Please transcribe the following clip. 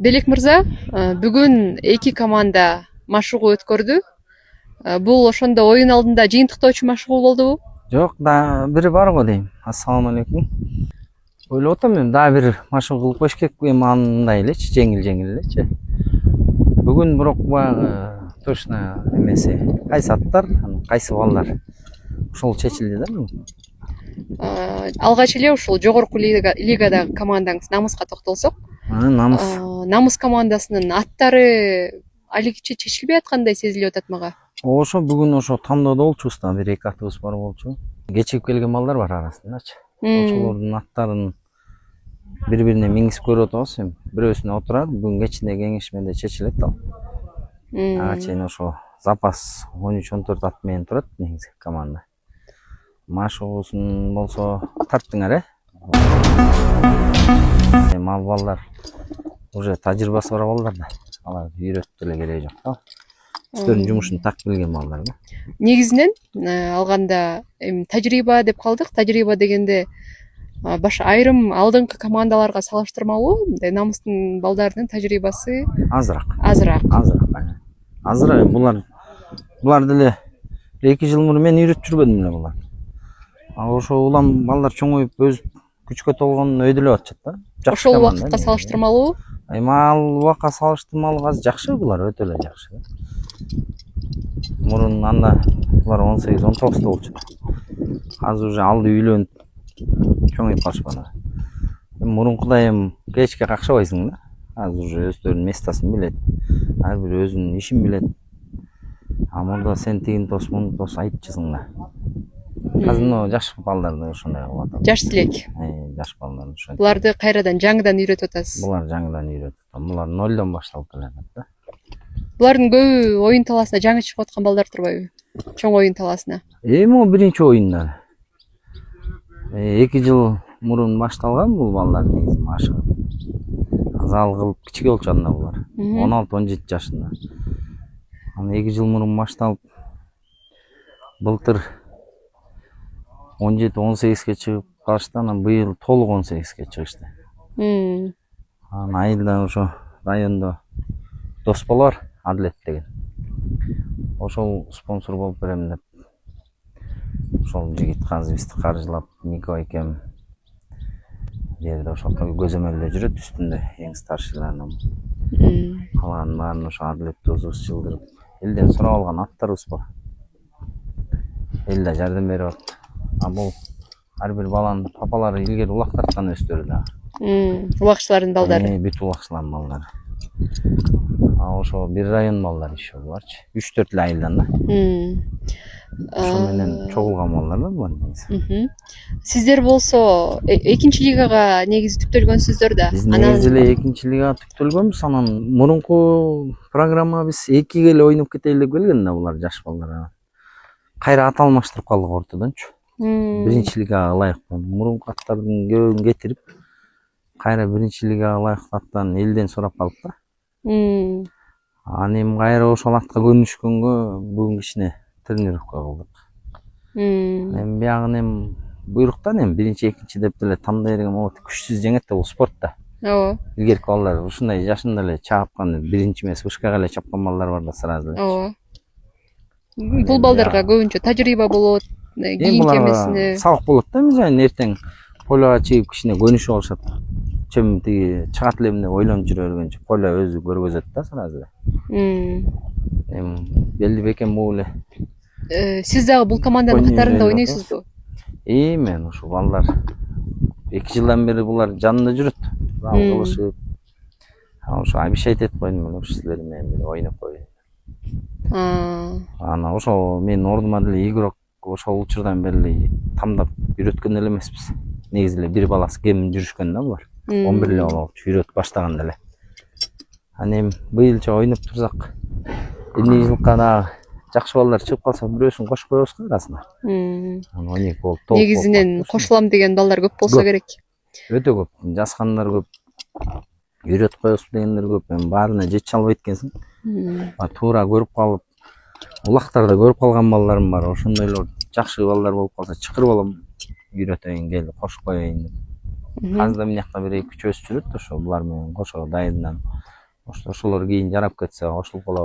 Белек мырза, бүгүн эки команда машыгуу өткөрдү. Бул ошондо оюн алдында жыйынтыктоочу машыгуу болдубу? Жок, да бири бар го дейм. Ассалам алейкум. Ойлоп атам мен дагы бир машыгуу кылып коюш керек эми андай элечи, жеңил элечи. Бүгүн бирок баягы точно эмеси, кайсы аттар, кайсы балдар ошол чечилди да бүгүн. Алгач эле ушул жогорку лигадагы командаңыз Намыска токтолсок. Намыс. Намыс командасынын аттары алигиче чечилбей аткандай сезилип атат мага. Ошо бүгүн ошо тандоодо болчубуз да, бир эки атыбыз бар болчу. Кечигип келген балдар бар арасындачы. Ошолордун аттарын бири-бирине миңизип көрүп атабыз эми. Бирөөсүнө отурат, бүгүн кечинде кеңешмеде чечилет ал. Ага чейин ошо запас 13-14 ат менен турат негизи команда. Машыгуусун болсо тарттыңар, эми ал балдар уже тажрыйбасы бар балдар да. Алар үйрөтүп деле кереги жок да. Өздөрүнүн жумушун так билген балдар да. Негизинен алганда эми тажрыйба деп калдык. Тажрыйба дегенде айрым алдыңкы командаларга салыштырмалуу Намыстын балдарынын тажрыйбасы азыраак. Азыр булар деле 2 жыл мурун мен үйрөтүп жүрбөдүм эле булар. Ошо улам балдар чоңоюп өз күчкө толгонун өйдөлөп атышат да. Ошол убакытка салыштырмалуу. Эми ал убакка салыштырмалуу азыр жакшы, булар өтө эле жакшы. Мурун анда булар 18-19 болчу. Азыр уже алды үйлөнүп чоңоюп калышпады. Мурункудай эми кечке какшабайсың да. Азыр уже өздөрүнүн местосын билет. Ар бир өзүнүн ишин билет. Мурда сен тигин тос, муну тос айтчысың да. Азыр мына жаш балдарды ошондой кылып атат. Жаш тилек. Жаш балдарды ошондой. Буларды кайрадан жаңыдан үйрөтүп атасыз. Булар жаңыдан үйрөтүп атам. Булар 0дон башталып келатат да. Булардын көбү оюн талаасына жаңы чыгып аткан балдар турбайбы? Чоң оюн талаасына. Эми биринчи оюндар. 2 жыл мурун башталган бул балдар негизи машыгып. Зал кылып кичике болчу анда булар. 16-17 жашында. Аны 2 жыл мурун башталып былтыр 17-18ге чыгып калышты, анан быйыл толук 18ге чыгышты. Анан айылда ошо райондо дос бала бар, Адлет деген. Ошол спонсор болуп берем деп. Ошол жигит азыр бизди каржылап, Нико экем жерде ошол көзөмөлдө жүрөт, үстүндө эң старшийларынан. Калганын баарын ошо Адлет досубуз жылдырып, элден сурап алган аттарыбыз бар. Эл да жардам берип атат. Бул ар бир баланын папалары илгери улак тарткан өздөрү да. Улакчылардын балдары. Бүт улакчылардын балдары. Ошо бир район балдары иши буларчы. 3-4 эле айылдан да. Ошо менен чогулган балдар да булар негизи. Сиздер болсо экинчи лигага негизи түптөлгөнсүздөр да. Биз негизи эле экинчи лигага түптөлгөнбүз. Анан мурунку программа биз 2ге эле ойноп кетели деп келген да булар жаш балдар. Кайра ат алмаштырып калдык ортодончу. Биринчи лигага ылайыктуу. Мурунку аттардын көбүн кетирип, кайра биринчи лигага ылайыктуу аттан элден сурап калдык да. Анан эми кайра ошол атка көнүшкөнгө бүгүн кичине тренировка кылдык. Эми биягын эми буйруктан эми биринчи, экинчи деп деле тандой берген болот. Күчсүз жеңет да бул спортта. Ооба. Илгерки балдар ушундай жашында эле чапкан, биринчи эмес, вышкага эле чапкан балдар бар да сразу эле. Ооба. Бул балдарга көбүнчө тажрыйба болот, кийинки эмесине. Сабак болот да, мисалы эртең полега чыгып кичине көнүшүп алышат. Чөм тиги чыгат элем деп ойлонуп жүрө бергенче поле өзү көргөзөт да сразу эле. Эми белди бекем бул эле. Сиз дагы бул команданын катарында ойнойсузбу? Мен ушул балдар 2 жылдан бери булар жанында жүрөт. Зал кылышып. Ошо обещать этип койдум эле, силер менен бир ойноп коеюн. Анан ошол менин ордума деле игрок ошол учурдан бери тамдап үйрөткөн эле эмеспиз. Негизи эле бир баласы кем жүрүшкөн да булар. 11 эле бала болчу, үйрөтүп баштаганда эле. Анан эми быйылча ойноп турсак, эмне жылкка дагы жакшы балдар чыгып калса, бирөөсүн кошуп коебуз го арасына. Анан 12 болуп толук. Негизинен кошулам деген балдар көп болсо керек. Өтө көп, жазгандар көп. Үйрөтүп коебуз дегендер көп. Эми баарына жете албайт экенсиң. Туура көрүп калып, улактарда көрүп калган балдарым бар. Ошондойлор жакшы балдар болуп калса, чакырып алам, үйрөтөйүн, кел, кошуп коеюн деп. Азыр да мынакта бир 2-3 өсүп жүрөт ошо булар менен кошо дайындан. Ошолор кийин жарап кетсе ошол кала